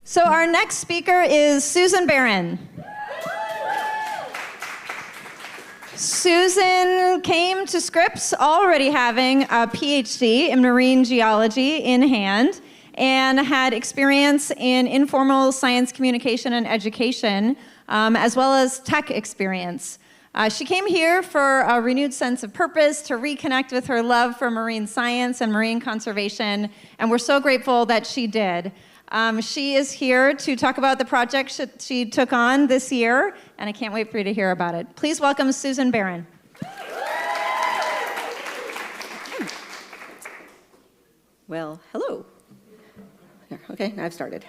So our next speaker is Susan Barron. Susan came to Scripps already having a PhD in marine geology in hand and had experience in informal science communication and education, as well as tech experience. She came here for a renewed sense of purpose, to reconnect with her love for marine science and marine conservation, and we're so grateful that she did. She is here to talk about the project she took on this year, and I can't wait for you to hear about it. Please welcome Susan Barron. Well, hello. Okay, now I've started.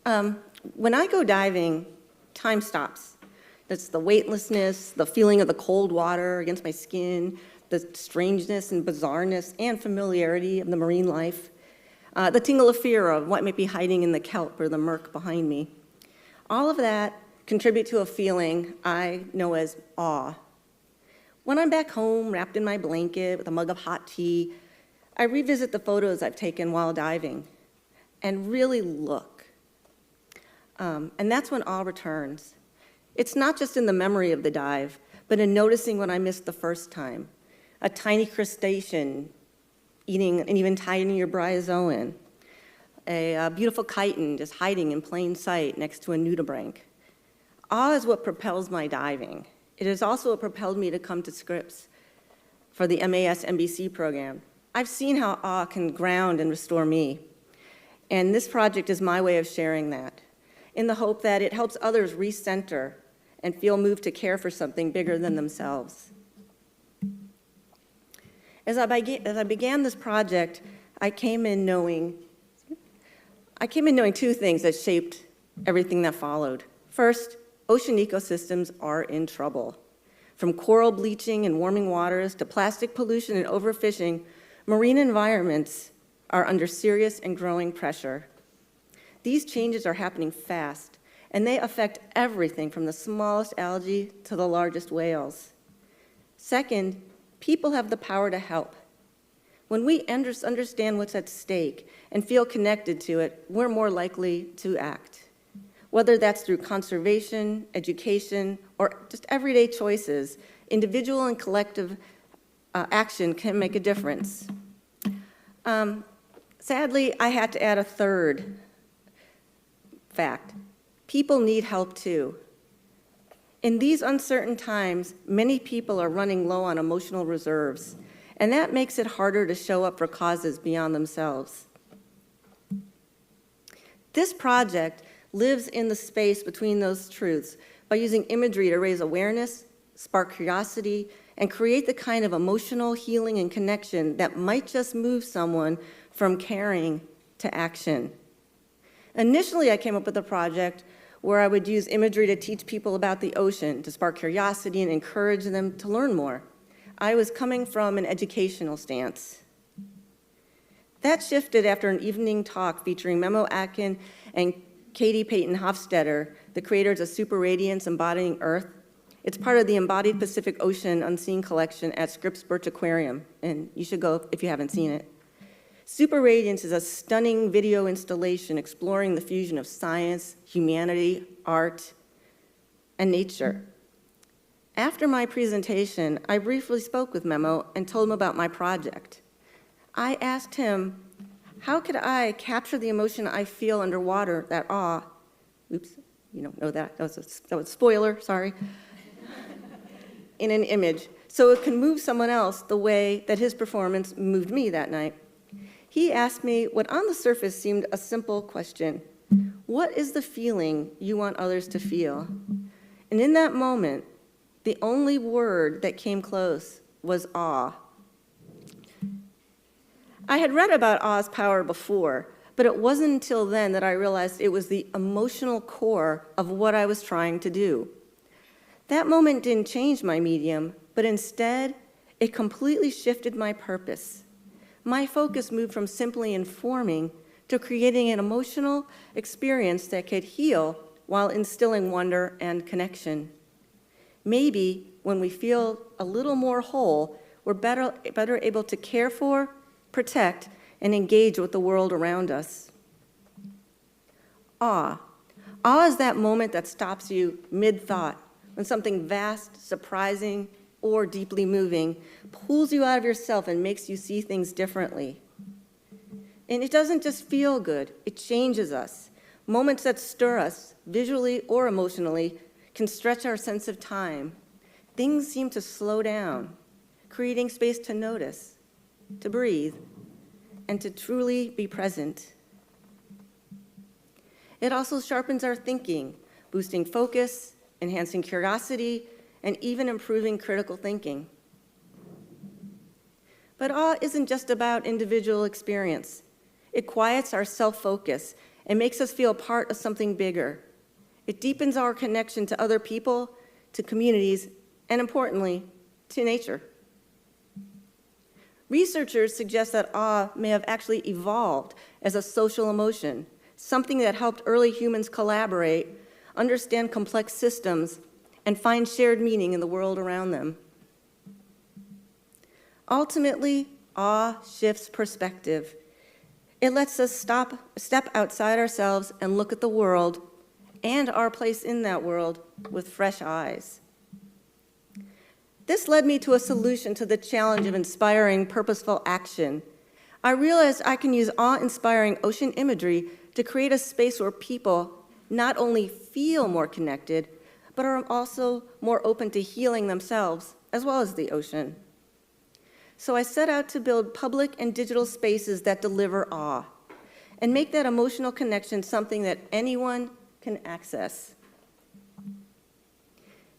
When I go diving, time stops. That's the weightlessness, the feeling of the cold water against my skin, the strangeness and bizarreness and familiarity of the marine life. The tingle of fear of what might be hiding in the kelp or the murk behind me. All of that contribute to a feeling I know as awe. When I'm back home, wrapped in my blanket with a mug of hot tea, I revisit the photos I've taken while diving and really look. And that's when awe returns. It's not just in the memory of the dive, but in noticing what I missed the first time. A tiny crustacean eating an even tinier bryozoan, a beautiful chitin just hiding in plain sight next to a nudibranch. Awe is what propels my diving. It is also what propelled me to come to Scripps for the MAS MBC program. I've seen how awe can ground and restore me, and this project is my way of sharing that, in the hope that it helps others recenter and feel moved to care for something bigger than themselves. As I began this project, I came in knowing two things that shaped everything that followed. First, ocean ecosystems are in trouble. From coral bleaching and warming waters to plastic pollution and overfishing, marine environments are under serious and growing pressure. These changes are happening fast, and they affect everything from the smallest algae to the largest whales. Second, people have the power to help. When we understand what's at stake and feel connected to it, we're more likely to act. Whether that's through conservation, education, or just everyday choices, individual and collective action can make a difference. Sadly, I had to add a third fact. People need help too. In these uncertain times, many people are running low on emotional reserves, and that makes it harder to show up for causes beyond themselves. This project lives in the space between those truths by using imagery to raise awareness, spark curiosity, and create the kind of emotional healing and connection that might just move someone from caring to action. Initially, I came up with a project where I would use imagery to teach people about the ocean, to spark curiosity and encourage them to learn more. I was coming from an educational stance. That shifted after an evening talk featuring Memo Atkin and Katie Payton Hofstetter, the creators of Super Radiance Embodying Earth. It's part of the Embodied Pacific Ocean Unseen collection at Scripps Birch Aquarium, and you should go if you haven't seen it. Super Radiance is a stunning video installation exploring the fusion of science, humanity, art, and nature. After my presentation, I briefly spoke with Memo and told him about my project. I asked him, how could I capture the emotion I feel underwater, that awe? Oops, you don't know that. That was a spoiler, sorry. In an image, so it can move someone else the way that his performance moved me that night. He asked me what on the surface seemed a simple question. What is the feeling you want others to feel? And in that moment, the only word that came close was awe. I had read about awe's power before, but it wasn't until then that I realized it was the emotional core of what I was trying to do. That moment didn't change my medium, but instead, it completely shifted my purpose. My focus moved from simply informing to creating an emotional experience that could heal while instilling wonder and connection. Maybe when we feel a little more whole, we're better able to care for, protect, and engage with the world around us. Awe. Awe is that moment that stops you mid-thought, when something vast, surprising, or deeply moving pulls you out of yourself and makes you see things differently. And it doesn't just feel good, it changes us. Moments that stir us, visually or emotionally, can stretch our sense of time. Things seem to slow down, creating space to notice, to breathe, and to truly be present. It also sharpens our thinking, boosting focus, enhancing curiosity, and even improving critical thinking. But awe isn't just about individual experience. It quiets our self-focus and makes us feel part of something bigger. It deepens our connection to other people, to communities, and importantly, to nature. Researchers suggest that awe may have actually evolved as a social emotion, something that helped early humans collaborate, understand complex systems, and find shared meaning in the world around them. Ultimately, awe shifts perspective. It lets us step outside ourselves and look at the world and our place in that world with fresh eyes. This led me to a solution to the challenge of inspiring purposeful action. I realized I can use awe-inspiring ocean imagery to create a space where people not only feel more connected, but are also more open to healing themselves, as well as the ocean. So I set out to build public and digital spaces that deliver awe, and make that emotional connection something that anyone can access.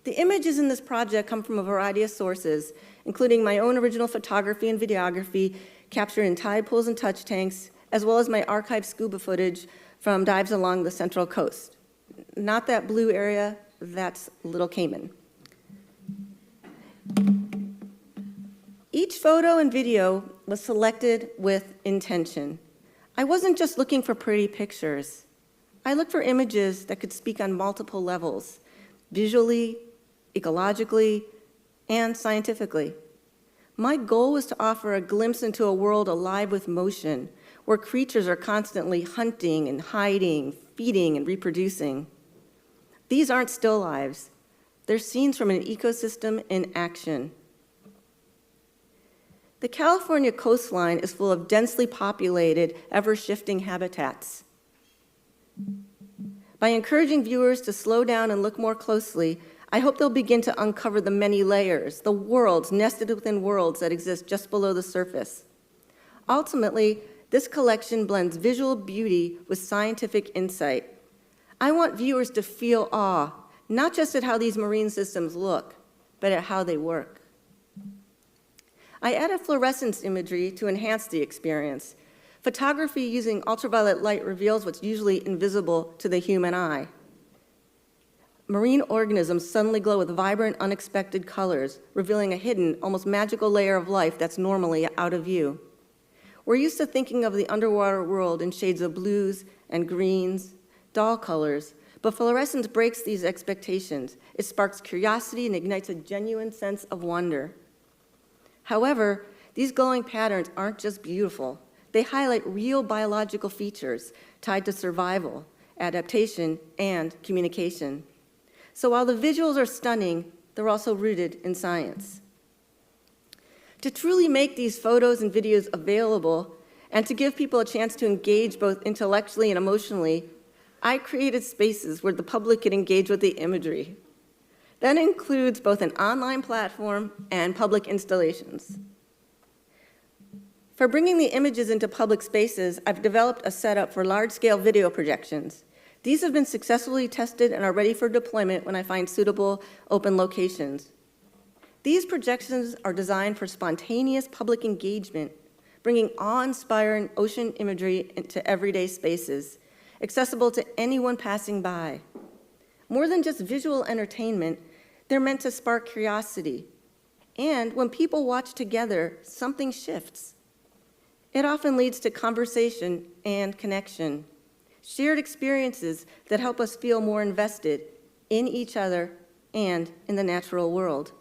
The images in this project come from a variety of sources, including my own original photography and videography captured in tide pools and touch tanks, as well as my archived scuba footage from dives along the Central Coast. Not that blue area, that's Little Cayman. Each photo and video was selected with intention. I wasn't just looking for pretty pictures. I looked for images that could speak on multiple levels, visually, ecologically, and scientifically. My goal was to offer a glimpse into a world alive with motion, where creatures are constantly hunting and hiding, feeding and reproducing. These aren't still lives. They're scenes from an ecosystem in action. The California coastline is full of densely populated, ever-shifting habitats. By encouraging viewers to slow down and look more closely, I hope they'll begin to uncover the many layers, the worlds nested within worlds that exist just below the surface. Ultimately, this collection blends visual beauty with scientific insight. I want viewers to feel awe, not just at how these marine systems look, but at how they work. I added fluorescence imagery to enhance the experience. Photography using ultraviolet light reveals what's usually invisible to the human eye. Marine organisms suddenly glow with vibrant, unexpected colors, revealing a hidden, almost magical layer of life that's normally out of view. We're used to thinking of the underwater world in shades of blues and greens, dull colors, but fluorescence breaks these expectations. It sparks curiosity and ignites a genuine sense of wonder. However, these glowing patterns aren't just beautiful. They highlight real biological features tied to survival, adaptation, and communication. So while the visuals are stunning, they're also rooted in science. To truly make these photos and videos available, and to give people a chance to engage both intellectually and emotionally, I created spaces where the public could engage with the imagery. That includes both an online platform and public installations. For bringing the images into public spaces, I've developed a setup for large-scale video projections. These have been successfully tested and are ready for deployment when I find suitable open locations. These projections are designed for spontaneous public engagement, bringing awe-inspiring ocean imagery into everyday spaces, accessible to anyone passing by. More than just visual entertainment, they're meant to spark curiosity. And when people watch together, something shifts. It often leads to conversation and connection, shared experiences that help us feel more invested in each other and in the natural world.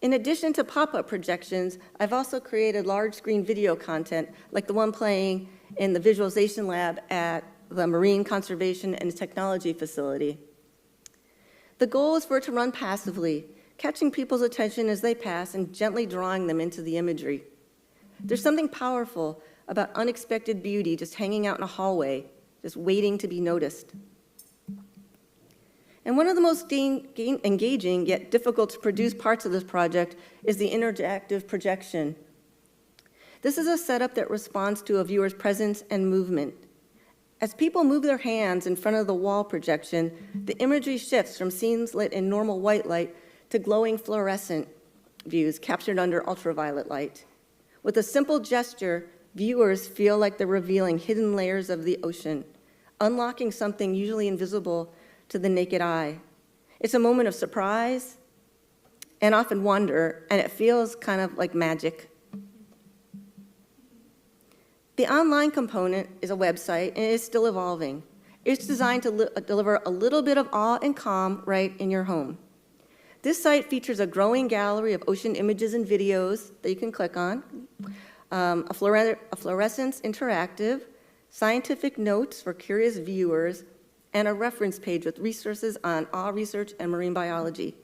In addition to pop-up projections, I've also created large screen video content like the one playing in the visualization lab at the Marine Conservation and Technology Facility. The goal is for it to run passively, catching people's attention as they pass and gently drawing them into the imagery. There's something powerful about unexpected beauty just hanging out in a hallway, just waiting to be noticed. And one of the most engaging yet difficult to produce parts of this project is the interactive projection. This is a setup that responds to a viewer's presence and movement. As people move their hands in front of the wall projection, the imagery shifts from scenes lit in normal white light to glowing fluorescent views captured under ultraviolet light. With a simple gesture, viewers feel like they're revealing hidden layers of the ocean, unlocking something usually invisible to the naked eye. It's a moment of surprise and often wonder, and it feels kind of like magic. The online component is a website, and it is still evolving. It's designed to deliver a little bit of awe and calm right in your home. This site features a growing gallery of ocean images and videos that you can click on, a fluorescence interactive, scientific notes for curious viewers, and a reference page with resources on awe research and marine biology.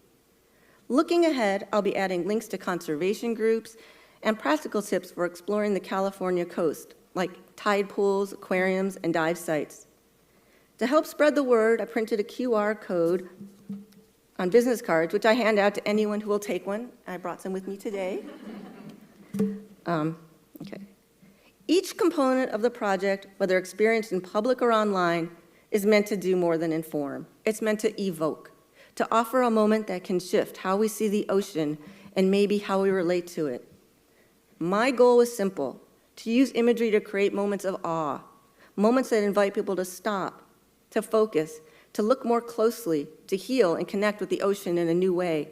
Looking ahead, I'll be adding links to conservation groups and practical tips for exploring the California coast, like tide pools, aquariums, and dive sites. To help spread the word, I printed a QR code on business cards, which I hand out to anyone who will take one. I brought some with me today. Okay. Each component of the project, whether experienced in public or online, is meant to do more than inform. It's meant to evoke, to offer a moment that can shift how we see the ocean and maybe how we relate to it. My goal is simple, to use imagery to create moments of awe, moments that invite people to stop, to focus, to look more closely, to heal and connect with the ocean in a new way.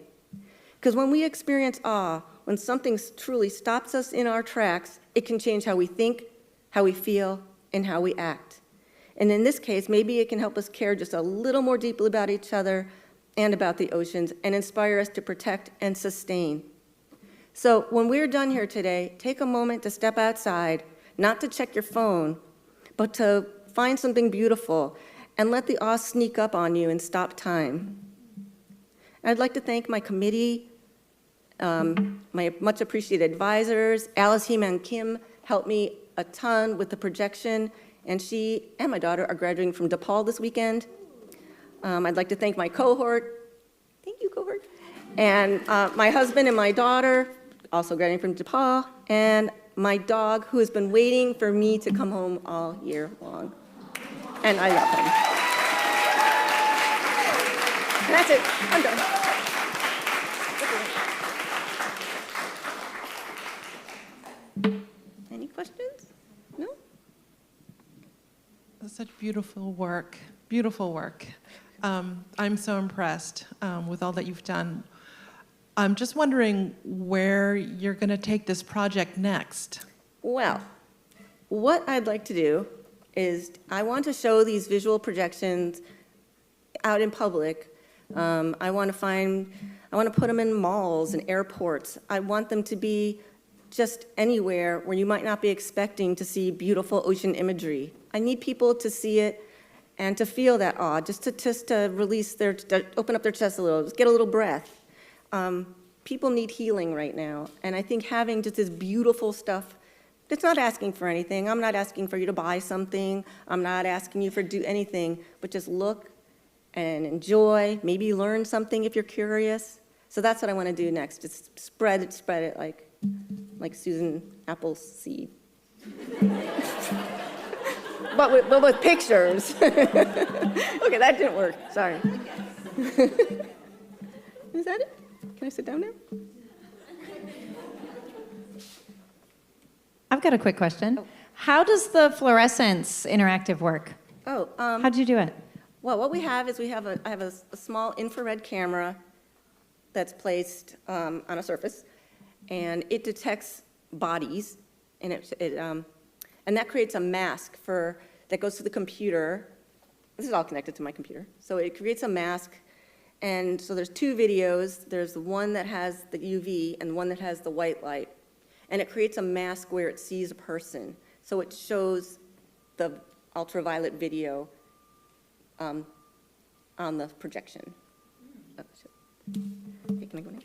Because when we experience awe, when something truly stops us in our tracks, it can change how we think, how we feel, and how we act. And in this case, maybe it can help us care just a little more deeply about each other and about the oceans and inspire us to protect and sustain. So when we're done here today, take a moment to step outside, not to check your phone, but to find something beautiful and let the awe sneak up on you and stop time. I'd like to thank my committee, my much appreciated advisors. Alice Heeman Kim helped me a ton with the projection, and she and my daughter are graduating from DePaul this weekend. I'd like to thank my cohort. Thank you, cohort. And my husband and my daughter, also graduating from DePaul, and my dog, who has been waiting for me to come home all year long. And I love him. And that's it. I'm done. Any questions? No? Such beautiful work, beautiful work. I'm so impressed with all that you've done. I'm just wondering where you're going to take this project next. Well, what I'd like to do is I want to show these visual projections out in public. I want to put them in malls and airports. I want them to be just anywhere where you might not be expecting to see beautiful ocean imagery. I need people to see it and to feel that awe, just to release to open up their chest a little, just get a little breath. People need healing right now, and I think having just this beautiful stuff, it's not asking for anything. I'm not asking for you to buy something. I'm not asking you for do anything, but just look and enjoy, maybe learn something if you're curious. So that's what I want to do next, just spread it like Susan Appleseed. but with pictures. Okay, that didn't work, sorry. Is that it? Can I sit down now? I've got a quick question. Oh. How does the fluorescence interactive work? How'd you do it? Well, what we have is I have a small infrared camera that's placed on a surface, and it detects bodies, and and that creates a mask that goes to the computer. This is all connected to my computer. So it creates a mask, And so there's two videos. There's the one that has the UV and one that has the white light. And it creates a mask where it sees a person. So it shows the ultraviolet video on the projection. Okay, can I go now?